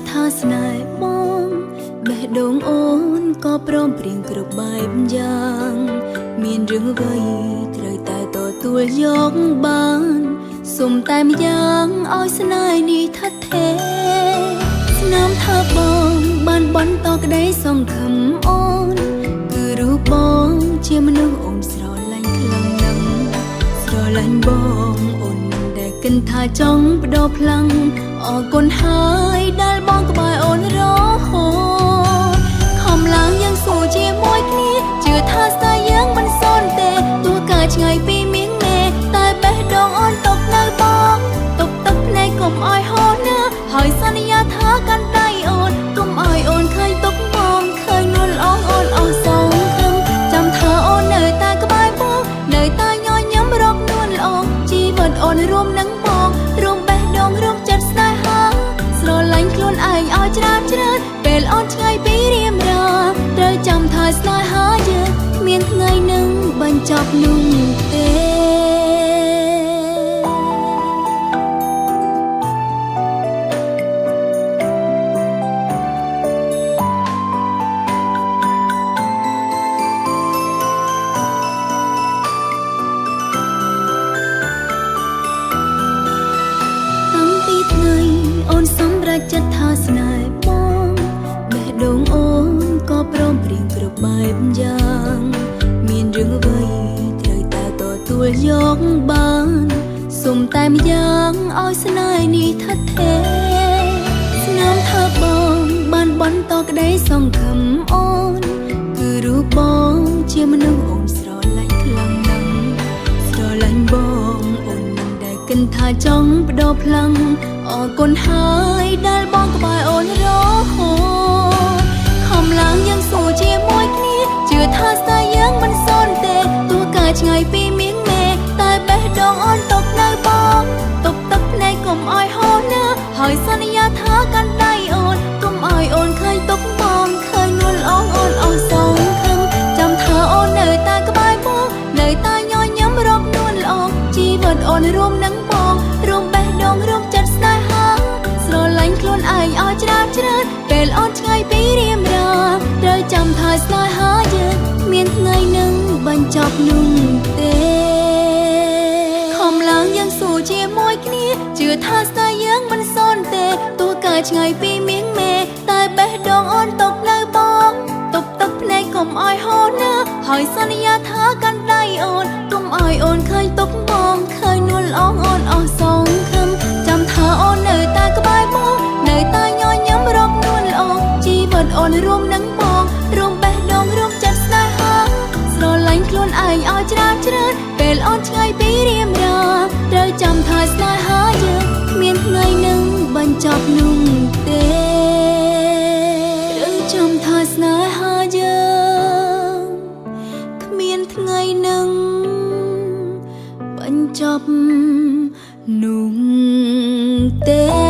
ថាស្នេហ៍បងបេះដូងអូនក៏ព្រមព្រៀងគ្រប់បែបយ៉ាងមានរឿងអ្វីត្រូវតែទទួលយកបានសុំតែម្យ៉ាងឲ្យស្នេហ៍នេះថិតថេរស្នាមថាបងបានបន្តក្តីសង្ឃឹមអូនគឺរូបបងជាមនុស្សអូនស្រឡាញ់ខ្លាំងណាស់ស្រឡាញ់បងអូនមិនដែលគិតថាចង់បដូរផ្លាំងអរគុណហើយដែលបងក្បែរអូនរហូតខំឡើងយ៉ាងស៊ូជាមួយគ្នាជឿថាស្នេហ៍យើងមិនសូន្យទេទោះកាឆ្ងាយពីមាងមេតែបេះដូងអូនទុកនៅបងទុកទឹកភ្នែកកុំឲ្យហូរណាហើយសន្យាថាកាន់ដៃអូនកុំឲ្យអូនឃើញទុកបងឃើញនួនល្អងអូនអស់សងខឹងចាំថាអូននៅតែក្បែរបងនៅតែញញឹមរកនួនល្អជីវិតអូនរួមនឹងបងរួមបេះដូងរួមចិត្តស្នេហាស្រឡាញ់ខ្លួនឯងឲ្យច្រើនពេលអូនឆ្ងាយពីរៀមរាត្រូវចាំថាស្នេហាយើងគ្មានថ្ងៃនឹងបញ្ចប់នោះទេចិត្តថាស្នេហ៍បងបេះដូងអូនក៏ព្រមព្រៀងគ្រប់បែបយ៉ាងមានរឿងអ្វីត្រូវតែទទួលយកបានសុំតែម្យ៉ាងឲ្យស្នេហ៍នេះថិតថេរស្នាមថាបងបានបន្តក្តីសង្ឃឹមអូនគឺរូបបងជាមនុស្សអូនស្រឡាញ់ខ្លាំងណាស់ស្រឡាញ់បងអូនមិនដែលគិតថាចង់បដូរផ្លាំងអរគុណហើយដែលបងក្បែរអូនរហូតខំឡើងយ៉ាងស៊ូជាមួយគ្នាជឿថាស្នេហ៍យើងមិនសូន្យទេទោះកាឆ្ងាយពីមាងមេតែបេះដូងអូនទុកនៅបងទុកទឹកភ្នែកកុំឲ្យហូរណាហើយសន្យាថាកាន់ដៃអូនកុំឲ្យអូនឃើញទុកបងឃើញនួនល្អងអូនអស់សងខឹងចាំថាអូននៅតែក្បែរបងនៅតែញញឹមរកនួនល្អជីវិតអូនរួមនឹងបងរួមបេះដូងរួមចិត្តស្នេហាស្រឡាញ់ខ្លួនឯងឲ្យច្រើនពេលអូនឆ្ងាយពីរៀមរាត្រូវចាំថាស្នេហាយើងមានថ្ងៃនឹងបញ្ចប់នោះទេខំឡើងយ៉ាងស៊ូជាមួយគ្នាជឿថាស្នេហ៍យើងមិនសូន្យទេទោះកាឆ្ងាយពីមាងមេតែបេះដូងអូនទុកនៅបងទុកទឹកភ្នែកកុំឲ្យហូរណាហើយសន្យាថាកាន់ដៃអូនកុំឲ្យអូនឃើញទុកបងឃើញនួនល្អងអូនអស់សងខឹងចាំថាអូននៅតែក្បែរបងនៅតែញញឹមរកនួនល្អជីវិតអូនរួមនឹងបងរួមបេះដូងរួមចិត្តស្នេហាស្រឡាញ់ខ្លួនឯងឲ្យច្រើនពេលអូនឆ្ងាយពីរៀមរាត្រូវចាំថាស្នេហាយើងគ្មានថ្ងៃនឹងបញ្ចប់នោះទេត្រូវចាំថាស្នេហាយើងគ្មានថ្ងៃនឹងបញ្ចប់នោះទេ